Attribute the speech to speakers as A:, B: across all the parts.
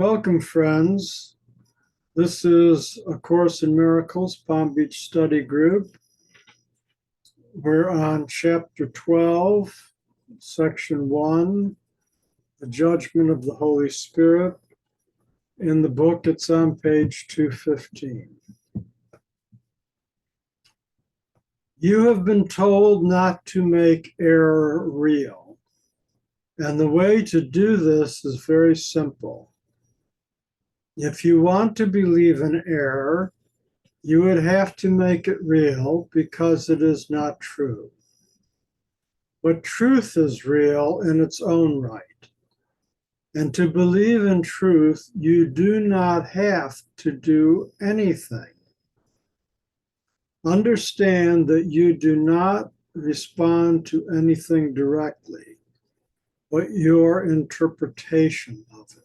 A: Welcome, friends. This is A Course in Miracles, Palm Beach Study Group. We're on Chapter 12, Section 1, The Judgment of the Holy Spirit. In the book, it's on page 215. You have been told not to make error real. And the way to do this is very simple. If you want to believe in error, you would have to make it real because it is not true. But truth is real in its own right. And to believe in truth, you do not have to do anything. Understand that you do not respond to anything directly, but your interpretation of it.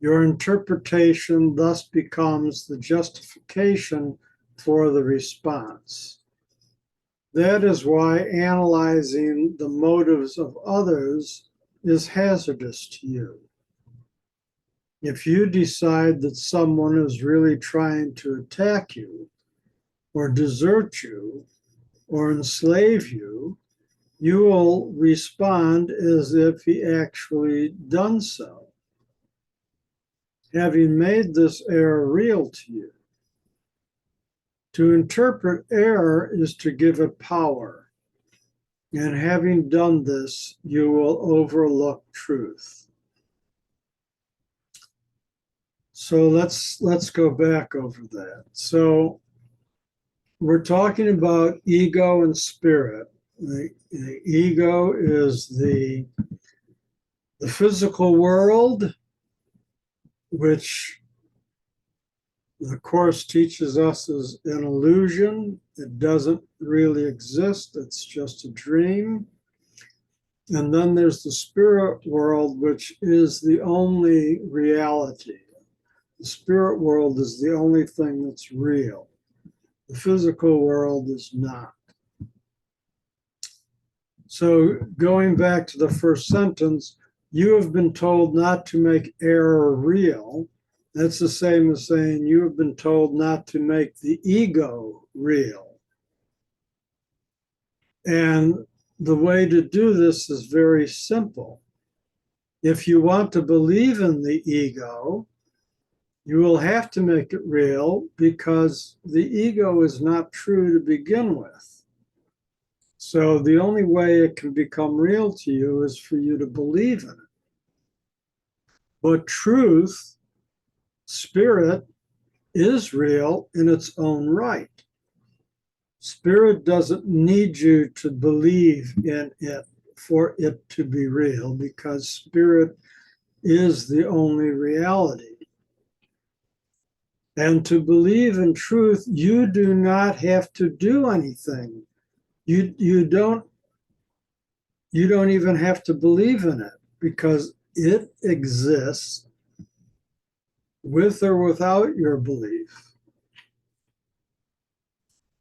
A: Your interpretation thus becomes the justification for the response. That is why analyzing the motives of others is hazardous to you. If you decide that someone is really trying to attack you, or desert you, or enslave you, you will respond as if he actually done so. Having made this error real to you. To interpret error is to give it power. And having done this, you will overlook truth. So let's go back over that. So we're talking about ego and spirit. The ego is the physical world, which the Course teaches us is an illusion. It doesn't really exist. It's just a dream. And then there's the spirit world, which is the only reality. The spirit world is the only thing that's real. The physical world is not. So going back to the first sentence, you have been told not to make error real. That's the same as saying you have been told not to make the ego real. And the way to do this is very simple. If you want to believe in the ego, you will have to make it real because the ego is not true to begin with. So the only way it can become real to you is for you to believe in it. But truth, spirit, is real in its own right. Spirit doesn't need you to believe in it for it to be real because spirit is the only reality. And to believe in truth, you do not have to do anything. You don't even have to believe in it because it exists with or without your belief.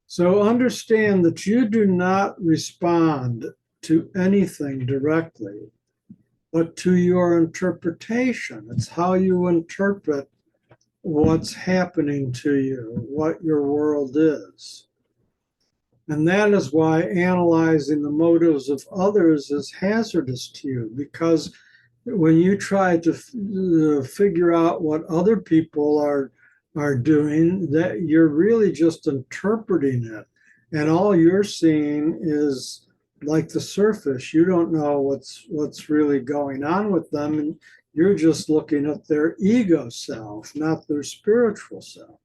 A: So understand that you do not respond to anything directly, but to your interpretation. It's how you interpret what's happening to you, what your world is. And that is why analyzing the motives of others is hazardous to you, because when you try to figure out what other people are doing, that you're really just interpreting it. And all you're seeing is like the surface. You don't know what's really going on with them. And you're just looking at their ego self, not their spiritual self.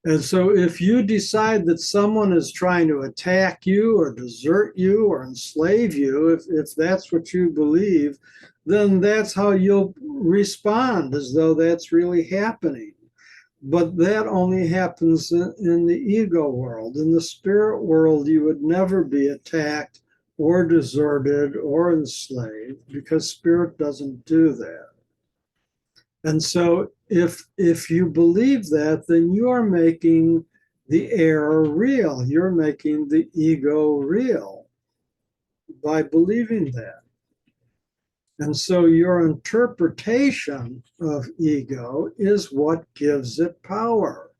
A: And so if you decide that someone is trying to attack you or desert you or enslave you, if that's what you believe, then that's how you'll respond, as though that's really happening. But that only happens in the ego world. In the spirit world, you would never be attacked or deserted or enslaved because spirit doesn't do that. And so if you believe that, then you are making the error real. You're making the ego real by believing that. And so your interpretation of ego is what gives it power.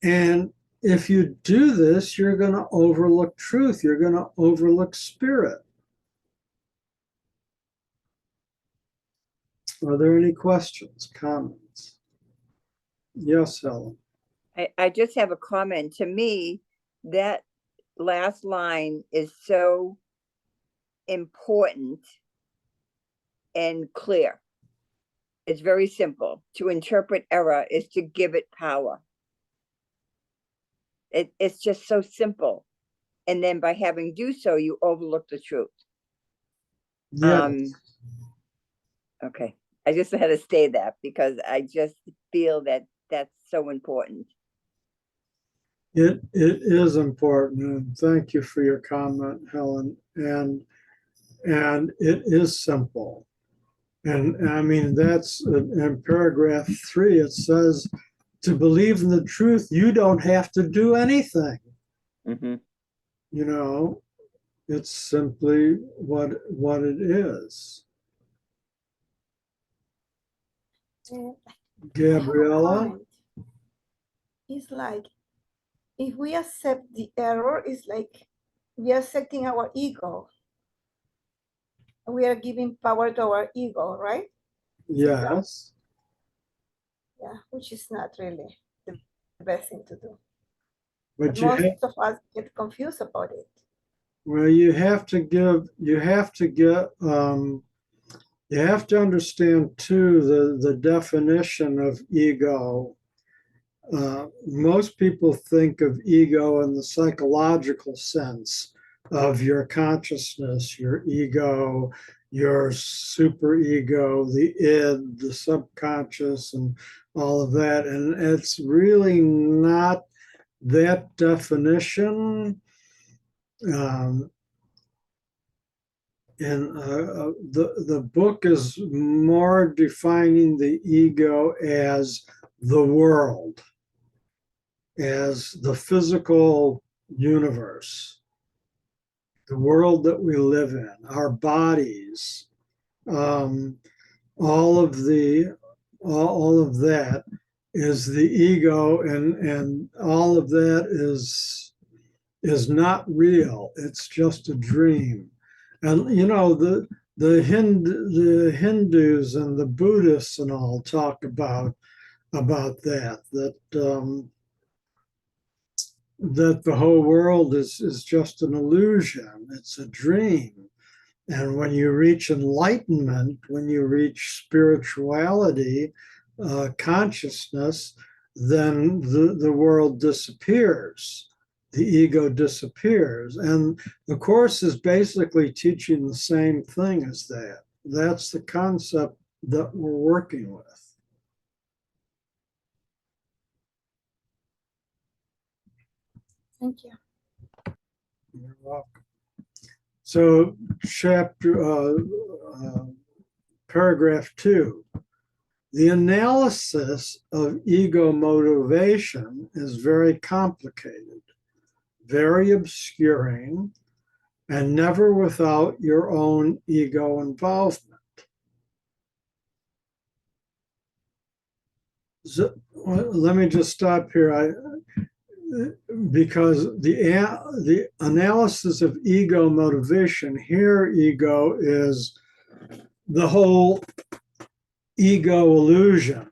A: And if you do this, you're going to overlook truth. You're going to overlook spirit. Are there any questions, comments? Yes, Helen.
B: I just have a comment. To me, that last line is so important and clear. It's very simple. To interpret error is to give it power. It's just so simple. And then by having do so, you overlook the truth.
A: Yes.
B: Okay. I just had to say that because I just feel that that's so important.
A: It is important, and thank you for your comment, Helen. And it is simple. And I mean, that's in paragraph 3, it says, to believe in the truth, you don't have to do anything.
B: Mm-hmm.
A: You know, it's simply what it is. Gabriella?
C: It's like, if we accept the error, it's like we are accepting our ego. We are giving power to our ego, right?
A: Yes.
C: Yeah, which is not really the best thing to do.
A: But
C: most of us get confused about it.
A: Well, you have to understand too the definition of ego. Most people think of ego in the psychological sense of your consciousness, your ego, your superego, the id, the subconscious, and all of that. And it's really not that definition. And the book is more defining the ego as the world, as the physical universe, the world that we live in, our bodies, all of that is the ego, and all of that is not real. It's just a dream. And you know, the Hindus and the Buddhists and all talk about that that the whole world is just an illusion. It's a dream. And when you reach enlightenment, when you reach spirituality, consciousness, then the world disappears. The ego disappears. And the Course is basically teaching the same thing as that. That's the concept that we're working with.
C: Thank you.
A: You're welcome. So paragraph 2. The analysis of ego motivation is very complicated, very obscuring, and never without your own ego involvement. So, let me just stop here. Because the analysis of ego motivation, here ego is the whole ego illusion.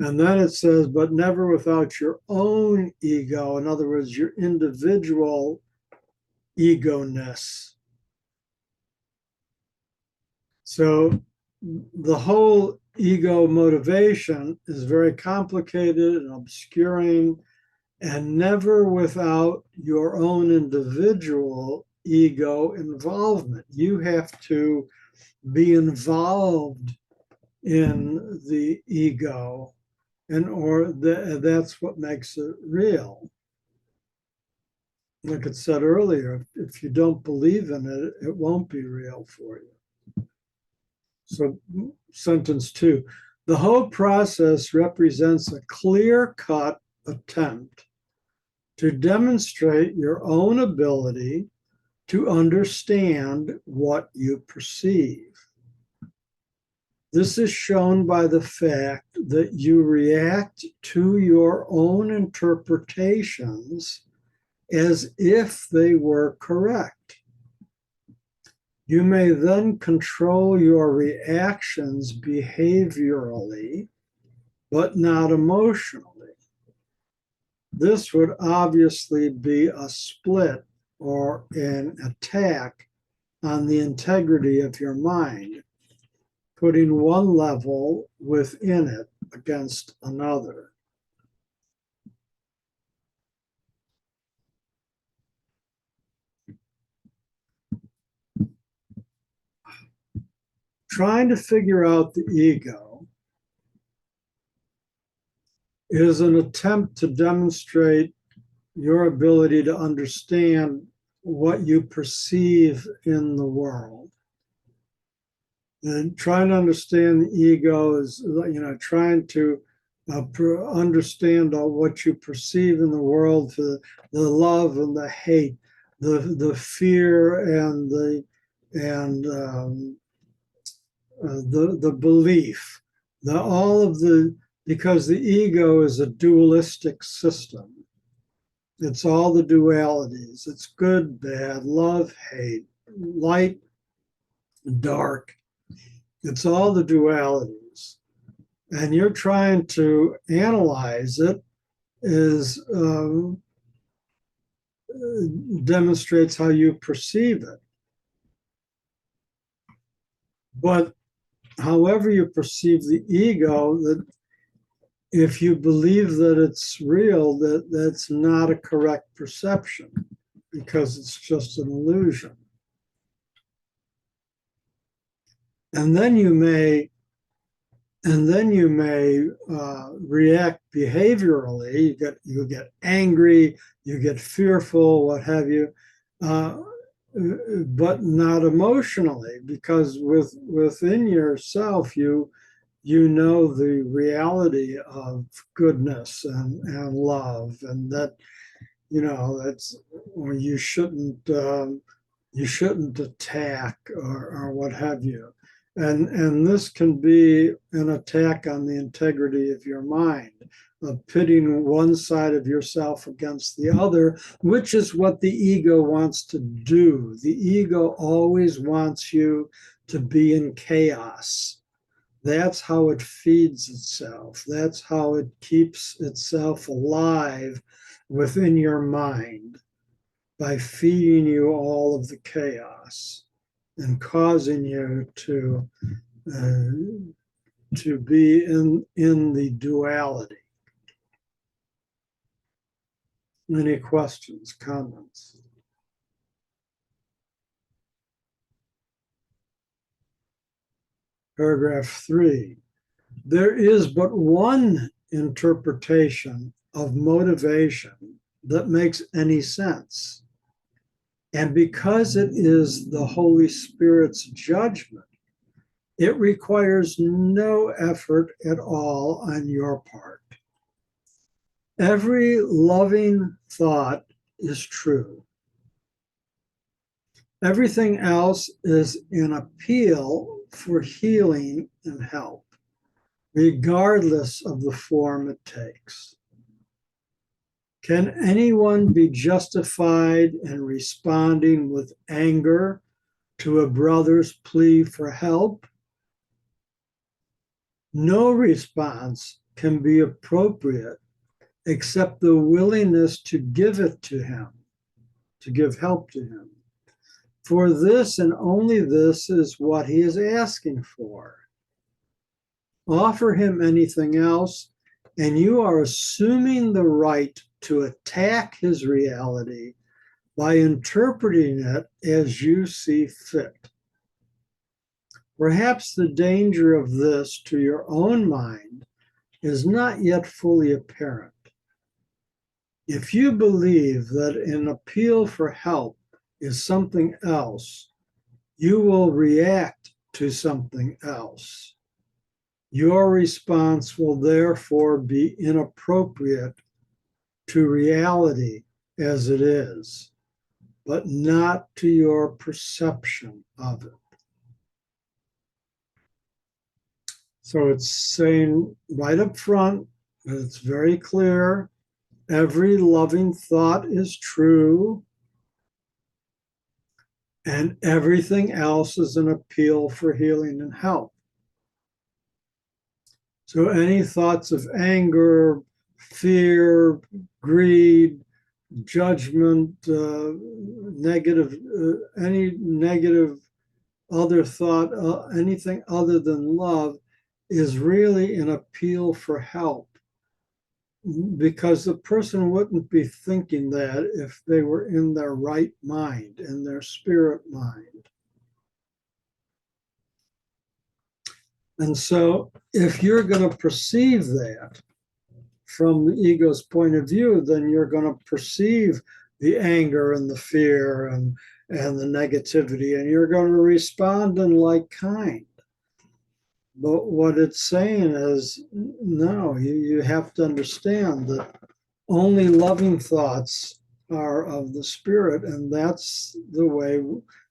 A: And then it says, but never without your own ego. In other words, your individual ego-ness. So the whole ego motivation is very complicated and obscuring, and never without your own individual ego involvement. You have to be involved in the ego, that's what makes it real. Like it said earlier, if you don't believe in it, it won't be real for you. So sentence 2, the whole process represents a clear-cut attempt to demonstrate your own ability to understand what you perceive. This is shown by the fact that you react to your own interpretations as if they were correct. You may then control your reactions behaviorally, but not emotionally. This would obviously be a split or an attack on the integrity of your mind, putting one level within it against another. Trying to figure out the ego is an attempt to demonstrate your ability to understand what you perceive in the world. And trying to understand the ego is, trying to understand what you perceive in the world, the love and the hate, the fear and the belief, because the ego is a dualistic system. It's all the dualities. It's good, bad, love, hate, light, dark. It's all the dualities. And you're trying to analyze it as demonstrates how you perceive it. But however you perceive the ego, that if you believe that it's real, that's not a correct perception because it's just an illusion. And then you may react behaviorally. You get angry, you get fearful, what have you, but not emotionally, because within yourself you know the reality of goodness and love, and that that's, or you shouldn't attack or what have you. And this can be an attack on the integrity of your mind, of pitting one side of yourself against the other, which is what the ego wants to do. The ego always wants you to be in chaos. That's how it feeds itself. That's how it keeps itself alive within your mind, by feeding you all of the chaos and causing you to be in the duality. Any questions, comments? Paragraph 3. There is but one interpretation of motivation that makes any sense. And because it is the Holy Spirit's judgment, it requires no effort at all on your part. Every loving thought is true. Everything else is an appeal for healing and help, regardless of the form it takes. Can anyone be justified in responding with anger to a brother's plea for help? No response can be appropriate except the willingness to give it to him, to give help to him. For this and only this is what he is asking for. Offer him anything else, and you are assuming the right to attack his reality by interpreting it as you see fit. Perhaps the danger of this to your own mind is not yet fully apparent. If you believe that an appeal for help is something else, you will react to something else. Your response will therefore be inappropriate to reality as it is, but not to your perception of it. So it's saying right up front, it's very clear, every loving thought is true, and everything else is an appeal for healing and help. So any thoughts of anger, fear, greed, judgment, negative, any negative other thought, anything other than love is really an appeal for help, because the person wouldn't be thinking that if they were in their right mind, in their spirit mind. And so if you're going to perceive that from the ego's point of view, then you're going to perceive the anger and the fear and the negativity, and you're going to respond in like kind. But what it's saying is, no, you have to understand that only loving thoughts are of the spirit, and that's the way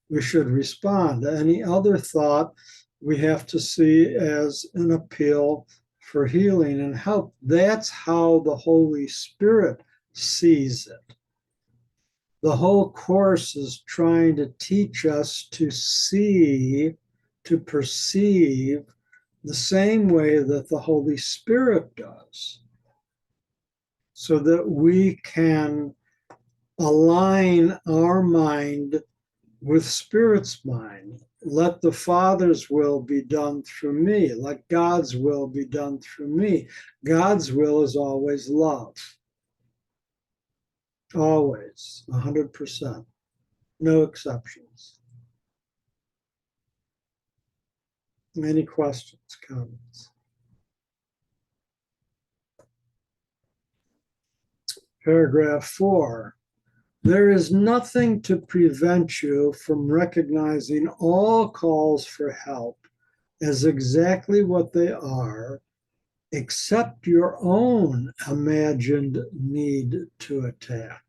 A: we should respond. Any other thought we have to see as an appeal for healing and help. That's how the Holy Spirit sees it. The whole course is trying to teach us to see, to perceive the same way that the Holy Spirit does, so that we can align our mind with Spirit's mind. Let the Father's will be done through me. Let God's will be done through me. God's will is always love. Always, 100%. No exceptions. Any questions, comments? Paragraph 4. There is nothing to prevent you from recognizing all calls for help as exactly what they are, except your own imagined need to attack.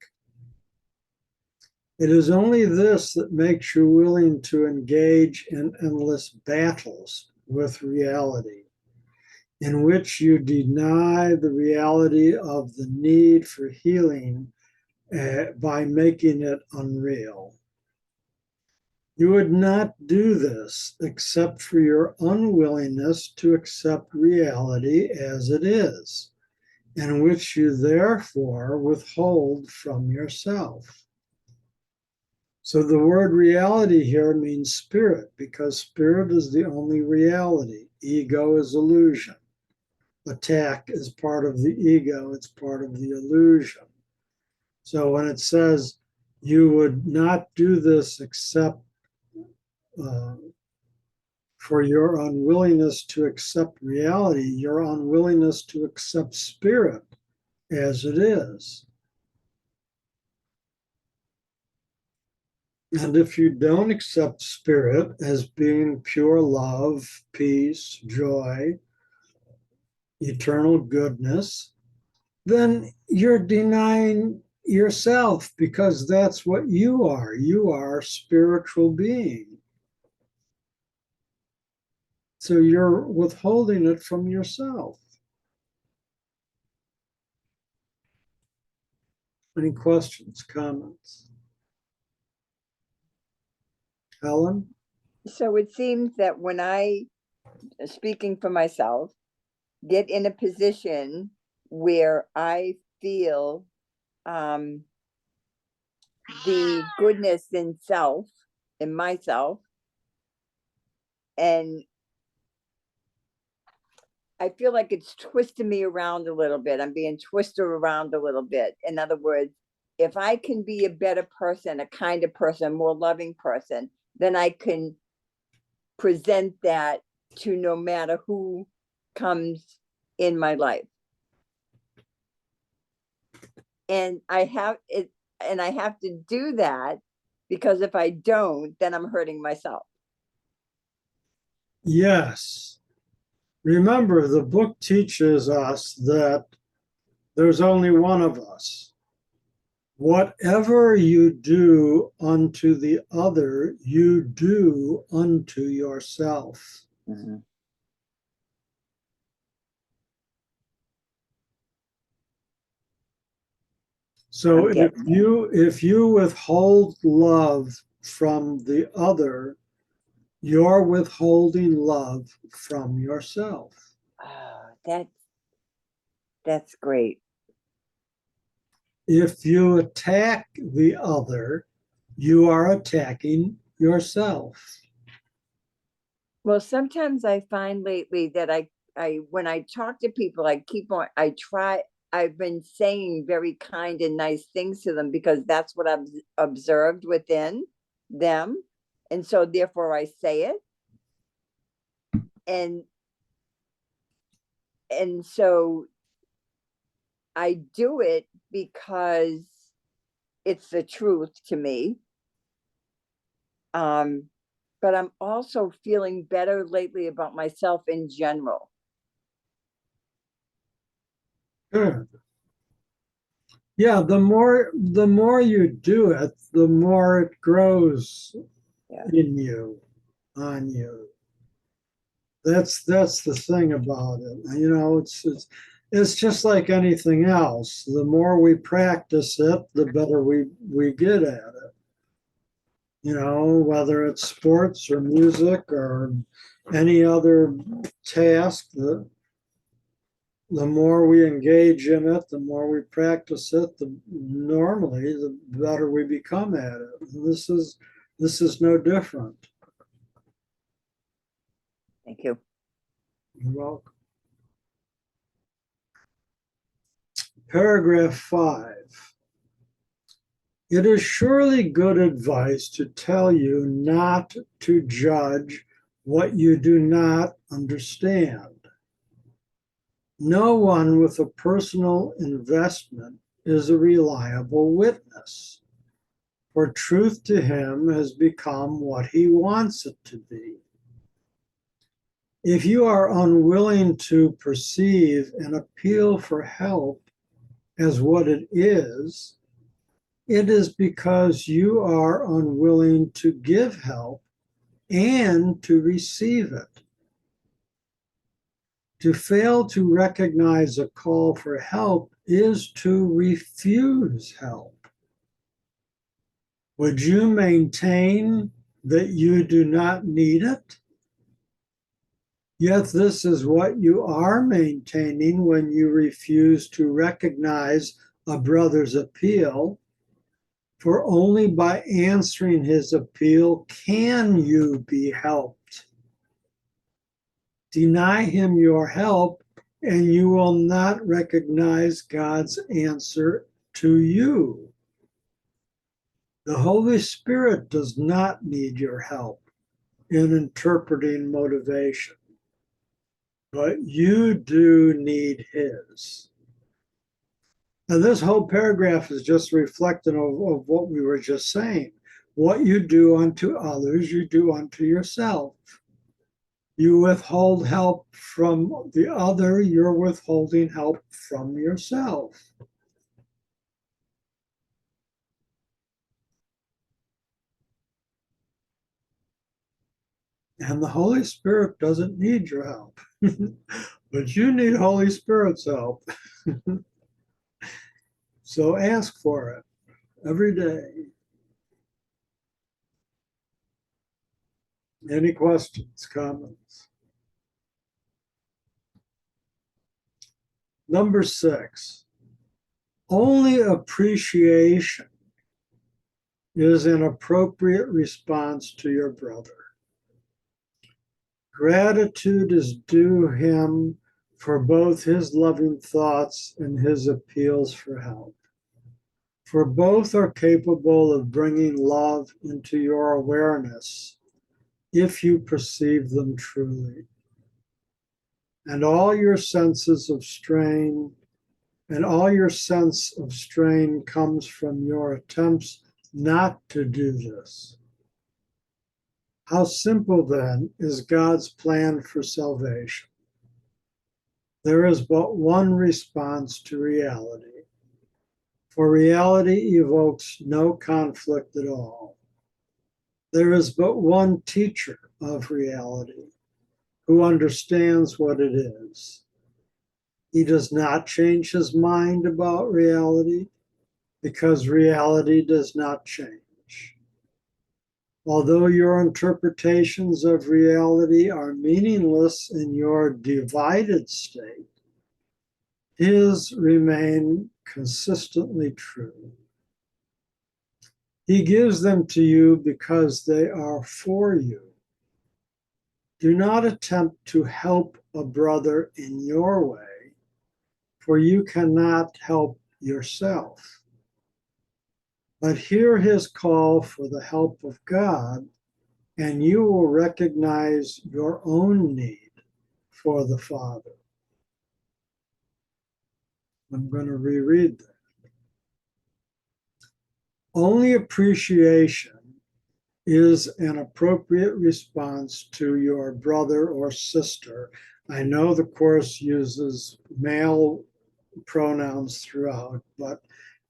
A: It is only this that makes you willing to engage in endless battles with reality, in which you deny the reality of the need for healing by making it unreal. You would not do this except for your unwillingness to accept reality as it is, and which you therefore withhold from yourself. So the word reality here means spirit, because spirit is the only reality. Ego is illusion. Attack is part of the ego, it's part of the illusion. So when it says you would not do this except for your unwillingness to accept reality, your unwillingness to accept spirit as it is. And if you don't accept spirit as being pure love, peace, joy, eternal goodness, then you're denying yourself, because that's what you are. You are a spiritual being. So you're withholding it from yourself. Any questions, comments? Helen?
B: So it seems that when I, speaking for myself, get in a position where I feel the goodness in self, in myself, and I feel like it's twisting me around a little bit. I'm being twisted around a little bit. In other words, if I can be a better person, a kinder person, a more loving person, then I can present that to no matter who comes in my life. And I have it, and I have to do that, because if I don't, then I'm hurting myself.
A: Yes. Remember, the book teaches us that there's only one of us. Whatever you do unto the other, you do unto yourself.
B: Mhm.
A: So
B: I'm getting
A: if you withhold love from the other, you're withholding love from yourself.
B: oh, that's great.
A: If you attack the other, you are attacking yourself.
B: Well, sometimes I find lately that I when I talk to people, I've been saying very kind and nice things to them because that's what I've observed within them. And so therefore I say it. And so I do it because it's the truth to me. But I'm also feeling better lately about myself in general.
A: Good. Yeah, the more you do it, the more it grows
B: Yeah.
A: in you, on you. That's the thing about it. You know, it's just like anything else. The more we practice it, the better we get at it. You know, whether it's sports or music or any other task, the more we engage in it, the more we practice it, normally the better we become at it. And this is no different.
B: Thank you.
A: You're welcome. Paragraph 5. It is surely good advice to tell you not to judge what you do not understand. No one with a personal investment is a reliable witness, for truth to him has become what he wants it to be. If you are unwilling to perceive an appeal for help as what it is because you are unwilling to give help and to receive it. To fail to recognize a call for help is to refuse help. Would you maintain that you do not need it? Yet this is what you are maintaining when you refuse to recognize a brother's appeal, for only by answering his appeal can you be helped. Deny him your help, and you will not recognize God's answer to you. The Holy Spirit does not need your help in interpreting motivation, but you do need his. And this whole paragraph is just reflecting of what we were just saying. What you do unto others, you do unto yourself. You withhold help from the other, you're withholding help from yourself. And the Holy Spirit doesn't need your help, but you need Holy Spirit's help. So ask for it every day. Any questions, comments? Number 6, only appreciation is an appropriate response to your brother. Gratitude is due him for both his loving thoughts and his appeals for help. For both are capable of bringing love into your awareness if you perceive them truly. And all your sense of strain comes from your attempts not to do this. How simple then is God's plan for salvation? There is but one response to reality. For reality evokes no conflict at all. There is but one teacher of reality who understands what it is. He does not change his mind about reality because reality does not change. Although your interpretations of reality are meaningless in your divided state, his remain consistently true. He gives them to you because they are for you. Do not attempt to help a brother in your way, for you cannot help yourself. But hear his call for the help of God, and you will recognize your own need for the Father. I'm going to reread that. Only appreciation is an appropriate response to your brother or sister. I know the Course uses male pronouns throughout, but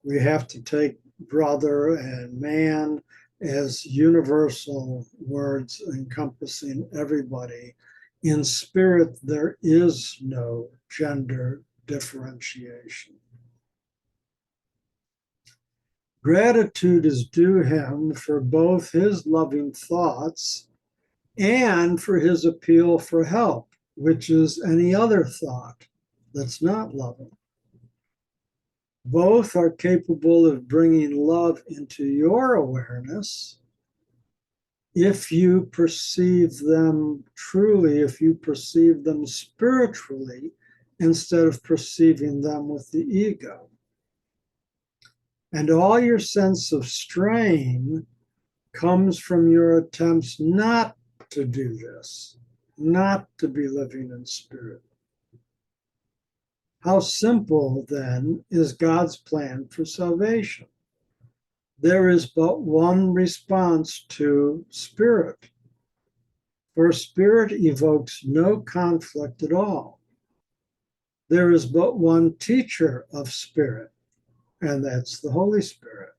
A: we have to take brother and man as universal words encompassing everybody. In spirit, there is no gender differentiation. Gratitude is due him for both his loving thoughts and for his appeal for help, which is any other thought that's not loving. Both are capable of bringing love into your awareness if you perceive them truly, if you perceive them spiritually, instead of perceiving them with the ego. And all your sense of strain comes from your attempts not to do this, not to be living in spirit. How simple, then, is God's plan for salvation? There is but one response to spirit, for spirit evokes no conflict at all. There is but one teacher of spirit, and that's the Holy Spirit,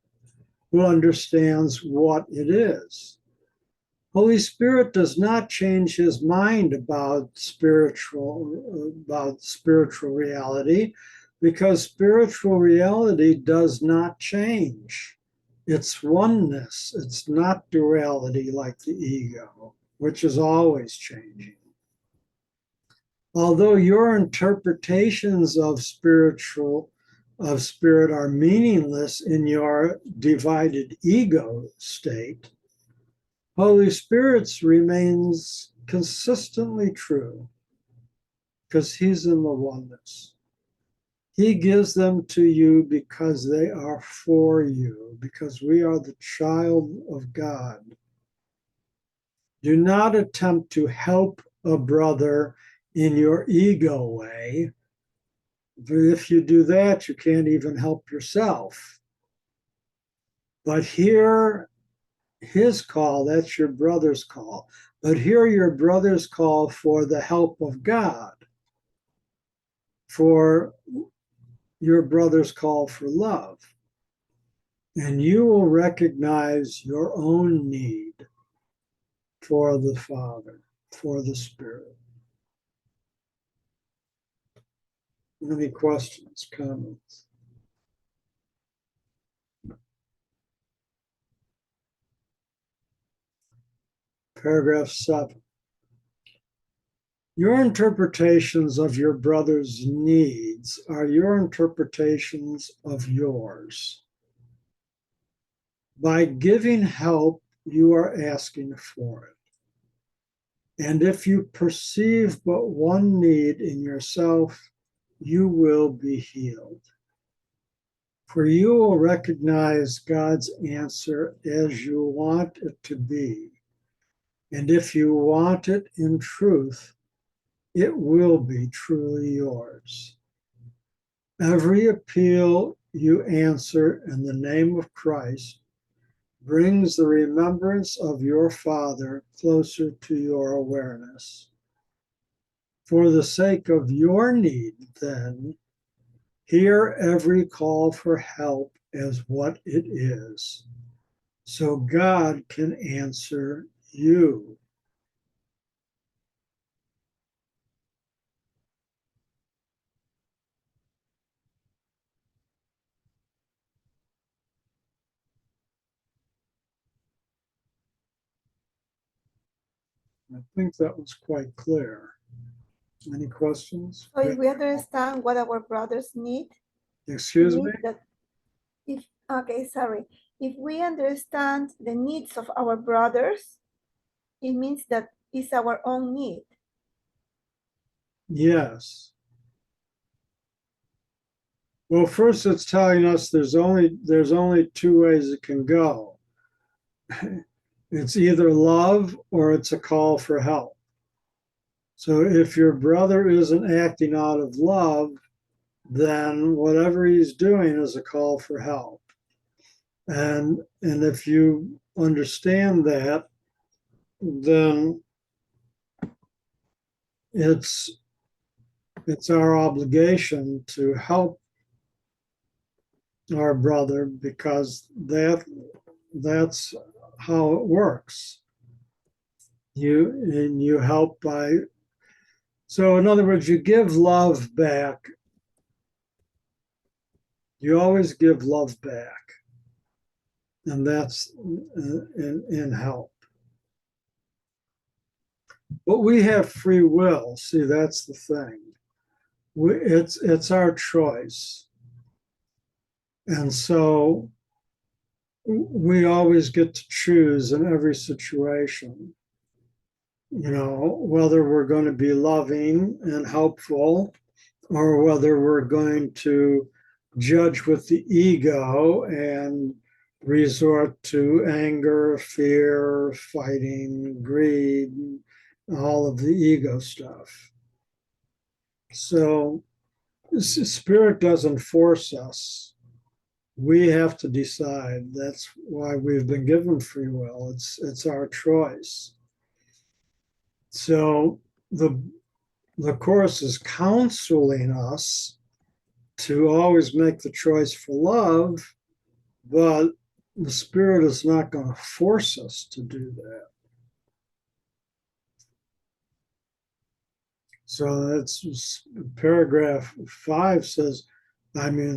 A: who understands what it is. Holy Spirit does not change his mind about spiritual reality, because spiritual reality does not change. It's oneness. It's not duality like the ego, which is always changing. Although your interpretations of spirit are meaningless in your divided ego state, Holy Spirit's remains consistently true because he's in the oneness. He gives them to you because they are for you, because we are the child of God. Do not attempt to help a brother in your ego way. If you do that, you can't even help yourself. But hear his call, that's your brother's call. But hear your brother's call for the help of God, for your brother's call for love. And you will recognize your own need for the Father, for the Spirit. Any questions, comments? Paragraph 7. Your interpretations of your brother's needs are your interpretations of yours. By giving help, you are asking for it. And if you perceive but one need in yourself, you will be healed. For you will recognize God's answer as you want it to be. And if you want it in truth, it will be truly yours. Every appeal you answer in the name of Christ brings the remembrance of your Father closer to your awareness. For the sake of your need, then, Hear every call for help as what it is, so God can answer you. I think that was quite clear. Any questions?
C: So if we understand what our brothers need,
A: Excuse me?
C: if we understand the needs of our brothers, it means that it's our own need.
A: Yes. Well, first it's telling us there's only two ways it can go. It's either love or it's a call for help. So if your brother isn't acting out of love, then whatever he's doing is a call for help. And if you understand that, then it's our obligation to help our brother, because that's how it works. You help by, so in other words, you give love back. You always give love back, and that's in help. But we have free will. See, that's the thing. It's our choice, and so we always get to choose in every situation. Whether we're going to be loving and helpful, or whether we're going to judge with the ego and resort to anger, fear, fighting, greed, all of the ego stuff. So Spirit doesn't force us. We have to decide. That's why we've been given free will. It's our choice. So the Course is counseling us to always make the choice for love, but the Spirit is not going to force us to do that. So that's paragraph 5 says,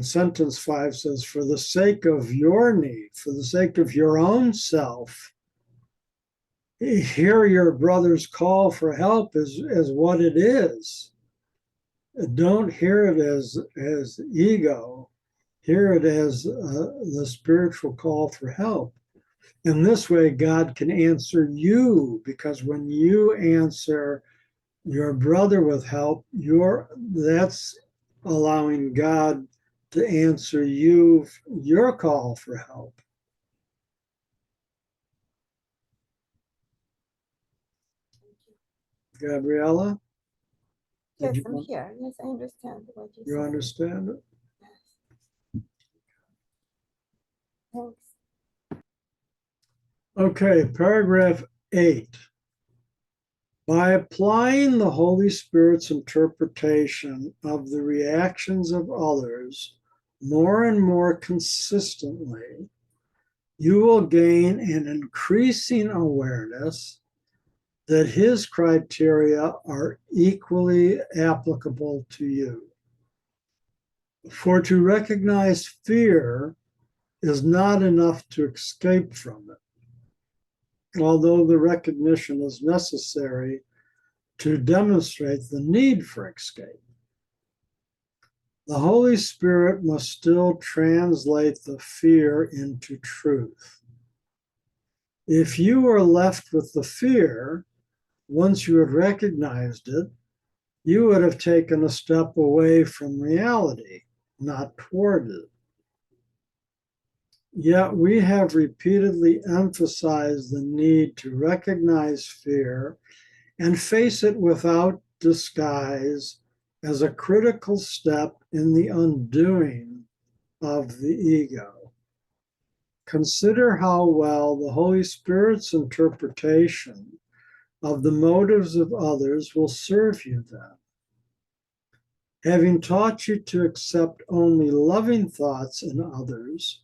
A: sentence 5 says, for the sake of your need, for the sake of your own self, hear your brother's call for help as what it is. Don't hear it as ego. Hear it as the spiritual call for help. In this way, God can answer you, because when you answer your brother with help, that's allowing God to answer you your call for help. Gabriella?
C: Yes, I'm here. Yes, I understand what you said.
A: You understand it?
C: Thanks.
A: Okay, paragraph 8. By applying the Holy Spirit's interpretation of the reactions of others more and more consistently, you will gain an increasing awareness that his criteria are equally applicable to you. For to recognize fear is not enough to escape from it, although the recognition is necessary to demonstrate the need for escape. The Holy Spirit must still translate the fear into truth. If you were left with the fear, once you had recognized it, you would have taken a step away from reality, not toward it. Yet we have repeatedly emphasized the need to recognize fear and face it without disguise as a critical step in the undoing of the ego. Consider how well the Holy Spirit's interpretation of the motives of others will serve you then. Having taught you to accept only loving thoughts in others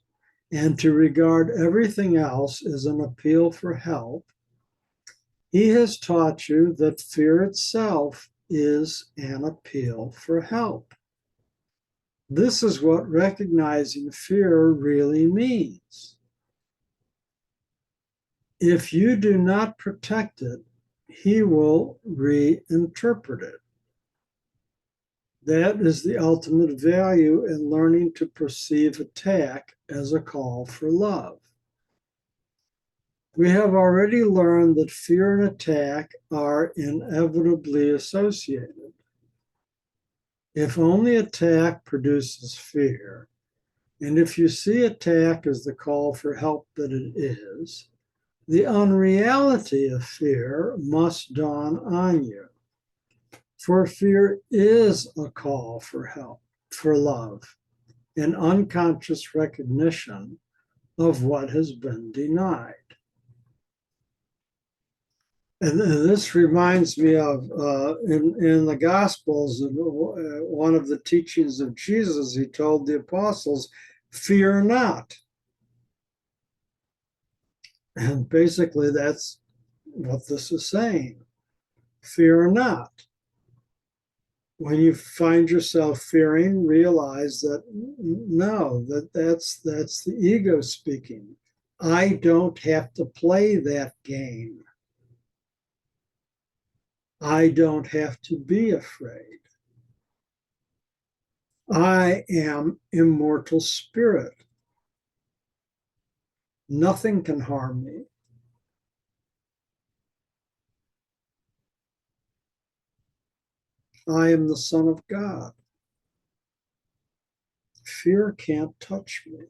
A: and to regard everything else as an appeal for help, he has taught you that fear itself is an appeal for help. This is what recognizing fear really means. If you do not protect it, he will reinterpret it. That is the ultimate value in learning to perceive attack as a call for love. We have already learned that fear and attack are inevitably associated. If only attack produces fear, and if you see attack as the call for help that it is, the unreality of fear must dawn on you. For fear is a call for help, for love, an unconscious recognition of what has been denied. And this reminds me of in the Gospels, one of the teachings of Jesus, he told the apostles, fear not. And basically that's what this is saying. Fear not. When you find yourself fearing, realize that no, that's the ego speaking. I don't have to play that game. I don't have to be afraid. I am immortal spirit. Nothing can harm me. I am the Son of God. Fear can't touch me.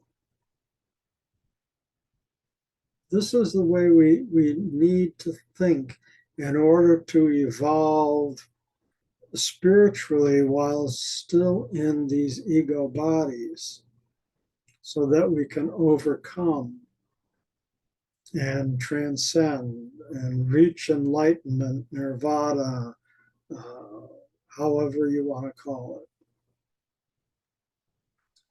A: This is the way we need to think in order to evolve spiritually while still in these ego bodies, so that we can overcome and transcend and reach enlightenment, nirvana, however you want to call it.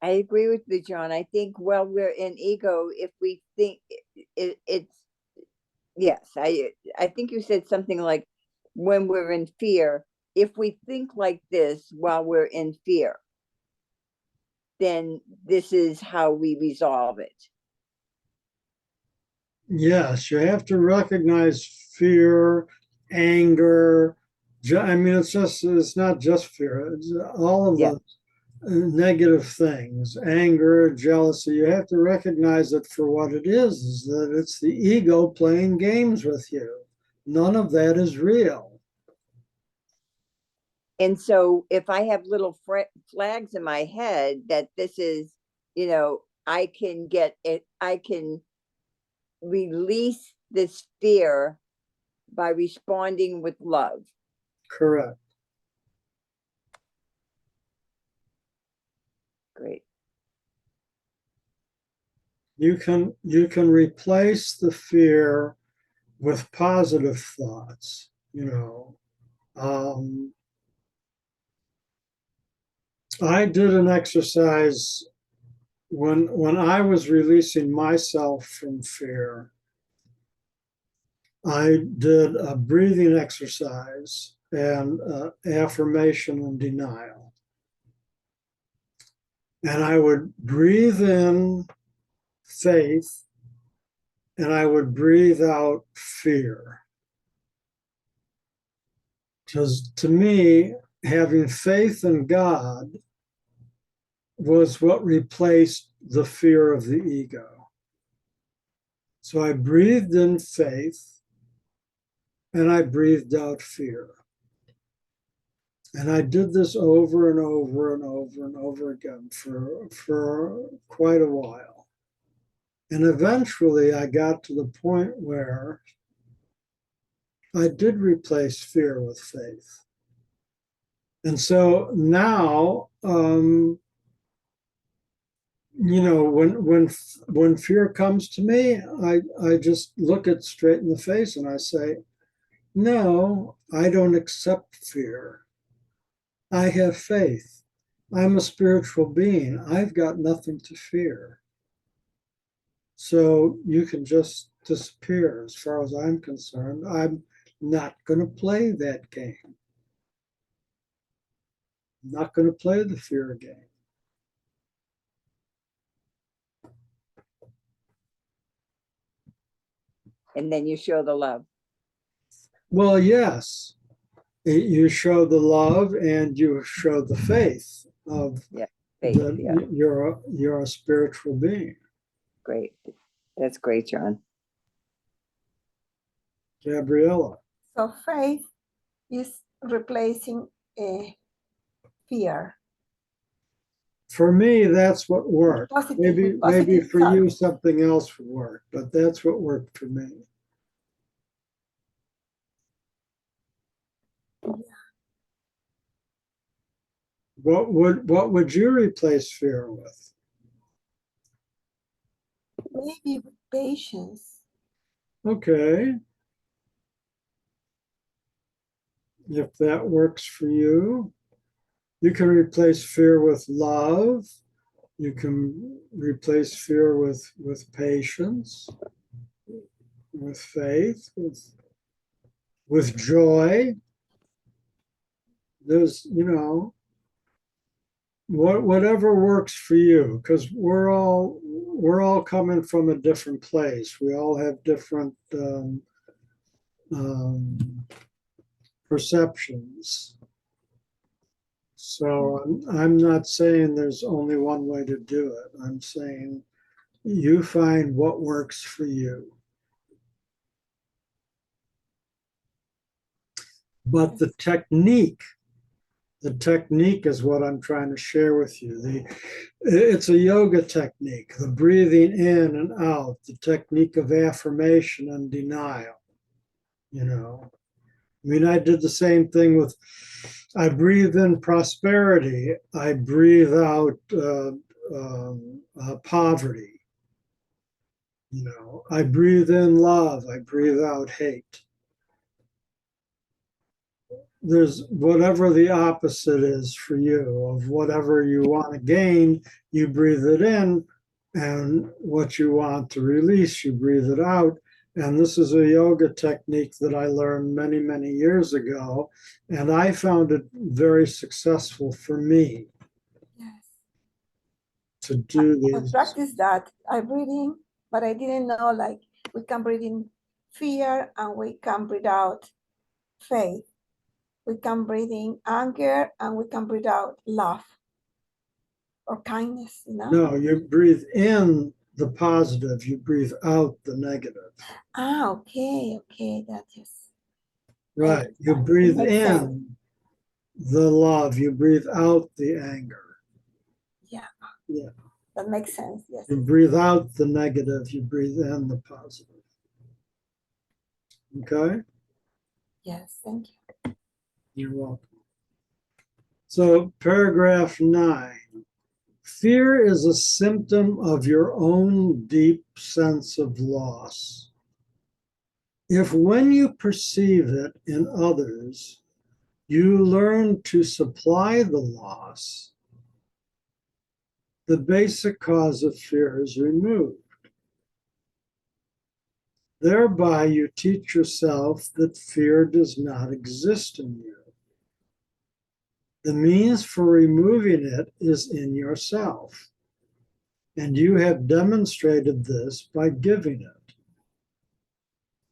B: I agree with you, John. I think while we're in ego, if we think it's, yes, I think you said something like when we're in fear, if we think like this while we're in fear, then this is how we resolve it.
A: Yes, you have to recognize fear, anger. I mean, it's not just fear. It's all of the negative things, anger, jealousy. You have to recognize it for what it is that it's the ego playing games with you. None of that is real.
B: And so if I have little flags in my head that this is, I can get it, I can release this fear by responding with love.
A: Correct.
B: Great.
A: You can replace the fear with positive thoughts, I did an exercise when I was releasing myself from fear. I did a breathing exercise and affirmation and denial. And I would breathe in faith and I would breathe out fear. Because to me, having faith in God was what replaced the fear of the ego. So I breathed in faith and I breathed out fear. And I did this over and over and over and over again for quite a while. And eventually I got to the point where I did replace fear with faith. And so now, when fear comes to me, I just look it straight in the face and I say, no, I don't accept fear. I have faith. I'm a spiritual being. I've got nothing to fear. So you can just disappear as far as I'm concerned. I'm not going to play that game. I'm not going to play the fear game.
B: And then you show the love.
A: Well, yes, you show the love and you show the faith of
B: Yeah. Faith.
A: that
B: Yeah.
A: you're a spiritual being.
B: Great. That's great, John.
A: Gabriella.
C: So faith is replacing fear.
A: For me, that's what worked.
C: Positive,
A: Maybe
C: with positive
A: for
C: thoughts.
A: you something else would work, but that's what worked for me. What would you replace fear with?
C: Maybe with patience.
A: Okay. If that works for you, you can replace fear with love. You can replace fear with patience, with faith, with joy. There's, whatever works for you, because we're all coming from a different place. We all have different um, perceptions. So I'm not saying there's only one way to do it. I'm saying you find what works for you. But the technique is what I'm trying to share with you. It's a yoga technique, the breathing in and out, the technique of affirmation and denial. I mean, I did the same thing with, I breathe in prosperity, I breathe out poverty. I breathe in love, I breathe out hate. There's whatever the opposite is for you of whatever you want to gain, you breathe it in, and what you want to release, you breathe it out. And this is a yoga technique that I learned many, many years ago, and I found it very successful for me.
C: Yes.
A: To do
C: I
A: these.
C: practiced that. I breathe in, but I didn't know like we can breathe in fear and we can breathe out faith. We can breathe in anger and we can breathe out love or kindness,
A: No, you breathe in the positive, you breathe out the negative.
C: Okay, that is.
A: Right. You breathe in
C: sense.
A: the love, you breathe out the anger. Yeah.
C: That makes sense, yes.
A: You breathe out the negative, you breathe in the positive. Okay?
C: Yes, thank you.
A: You're welcome. So, paragraph 9. Fear is a symptom of your own deep sense of loss. If when you perceive it in others, you learn to supply the loss, the basic cause of fear is removed. Thereby, you teach yourself that fear does not exist in you. The means for removing it is in yourself, and you have demonstrated this by giving it.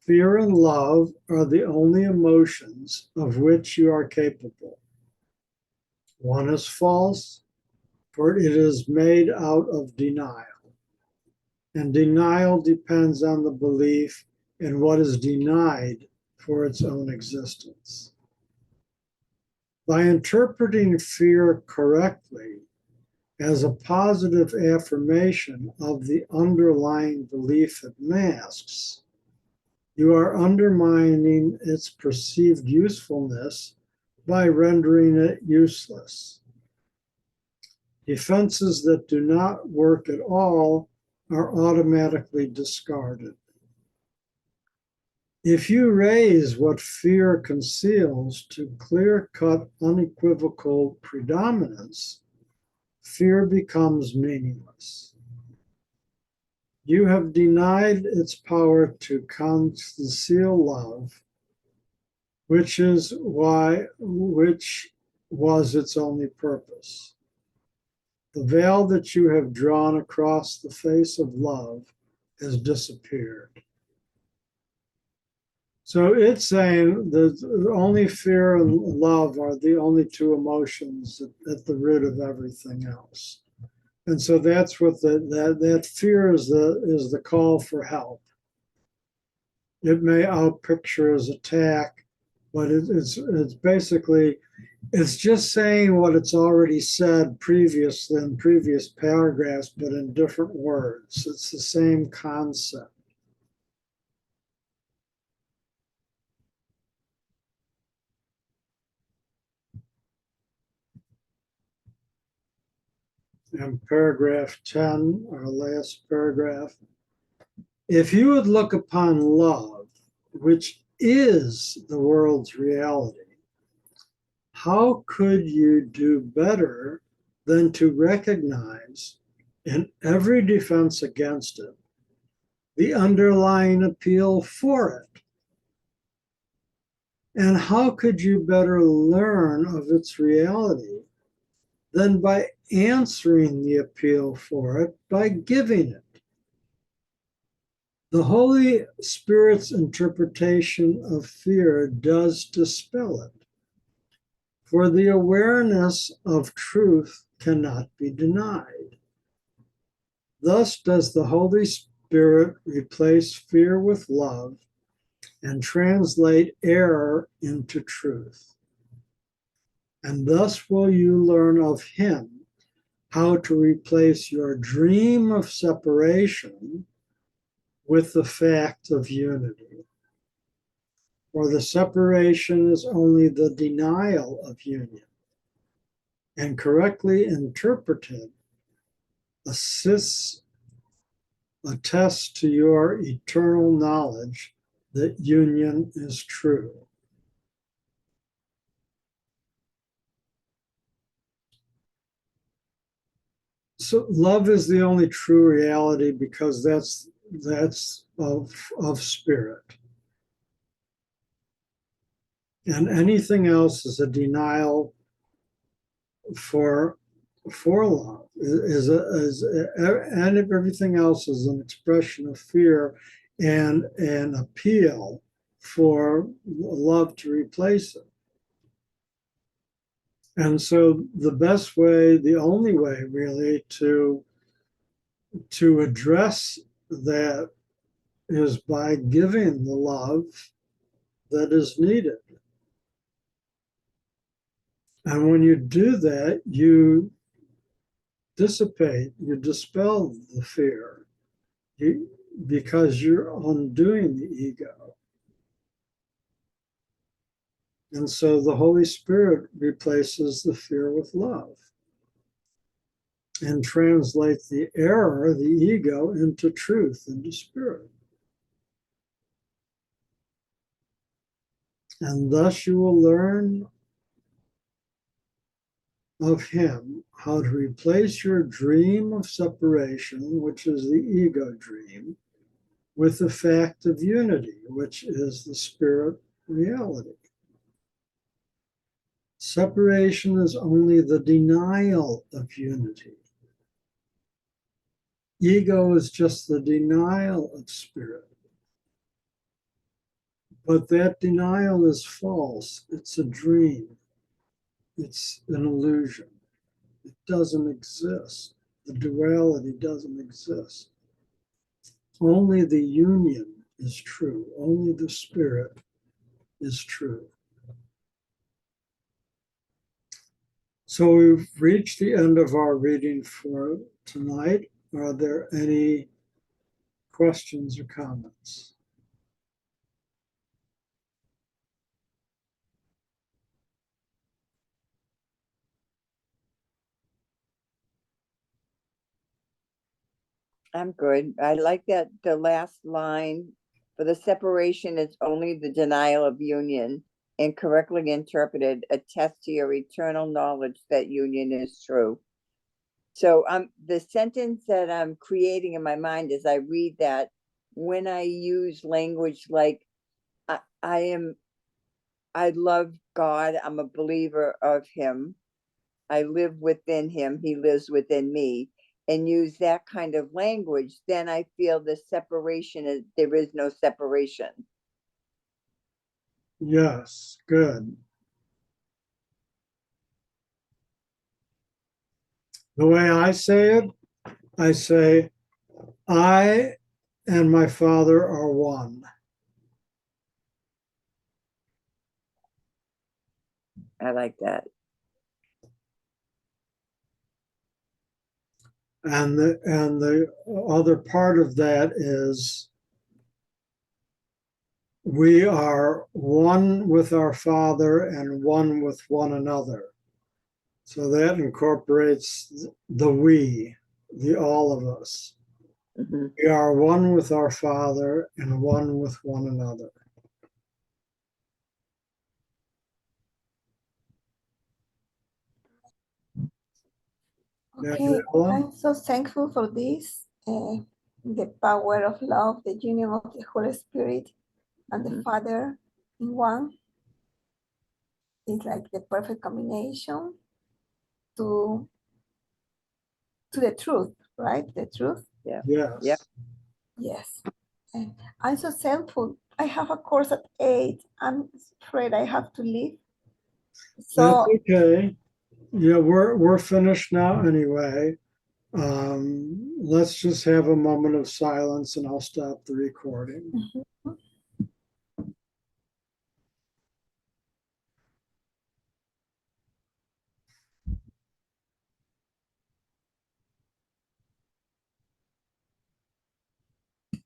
A: Fear and love are the only emotions of which you are capable. One is false, for it is made out of denial. And denial depends on the belief in what is denied for its own existence. By interpreting fear correctly as a positive affirmation of the underlying belief it masks, you are undermining its perceived usefulness by rendering it useless. Defenses that do not work at all are automatically discarded. If you raise what fear conceals to clear-cut, unequivocal predominance, fear becomes meaningless. You have denied its power to conceal love, which was its only purpose. The veil that you have drawn across the face of love has disappeared. So it's saying that only fear and love are the only two emotions at the root of everything else. And so that's what that fear is the call for help. It may outpicture as attack, but it's basically it's just saying what it's already said previously in previous paragraphs, but in different words. It's the same concept. And paragraph 10, our last paragraph. If you would look upon love, which is the world's reality, how could you do better than to recognize in every defense against it the underlying appeal for it? And how could you better learn of its reality than by answering the appeal for it by giving it? The Holy Spirit's interpretation of fear does dispel it, for the awareness of truth cannot be denied. Thus does the Holy Spirit replace fear with love and translate error into truth. And thus will you learn of Him how to replace your dream of separation with the fact of unity. For the separation is only the denial of union, and correctly interpreted, attests to your eternal knowledge that union is true. So love is the only true reality because that's of spirit. And anything else is a denial for love. And everything else is an expression of fear and an appeal for love to replace it. And so the best way, the only way really to address that is by giving the love that is needed. And when you do that, you you dispel the fear because you're undoing the ego. And so the Holy Spirit replaces the fear with love and translates the error, the ego, into truth, into spirit. And thus you will learn of Him how to replace your dream of separation, which is the ego dream, with the fact of unity, which is the spirit reality. Separation is only the denial of unity. Ego is just the denial of spirit. But that denial is false. It's a dream. It's an illusion. It doesn't exist. The duality doesn't exist. Only the union is true. Only the spirit is true. So we've reached the end of our reading for tonight. Are there any questions or comments?
B: I'm good. I like that the last line For the separation is only the denial of union, and correctly interpreted attests to your eternal knowledge that union is true. So the sentence that I'm creating in my mind as I read that, when I use language like I love God, I'm a believer of him, I live within him, he lives within me, and use that kind of language, then I feel the separation is, there is no separation.
A: Yes, good. The way I say it, I say, I and my Father are one.
B: I like that.
A: And the other part of that is we are one with our Father and one with one another. So that incorporates the we, the all of us.
B: Mhm.
A: We are one with our Father and one with one another.
C: Okay,
A: Gabriella?
C: I'm so thankful for this. The power of love, the union of the Holy Spirit and the
B: Mhm.
C: Father in one is like the perfect combination to the truth, right? The truth.
B: Yeah.
A: Yes.
B: Yep.
C: Yes. And I'm so thankful. I have a course at 8. I'm afraid I have to leave.
A: That's
C: So
A: okay. Yeah, we're finished now anyway. Let's just have a moment of silence and I'll stop the recording.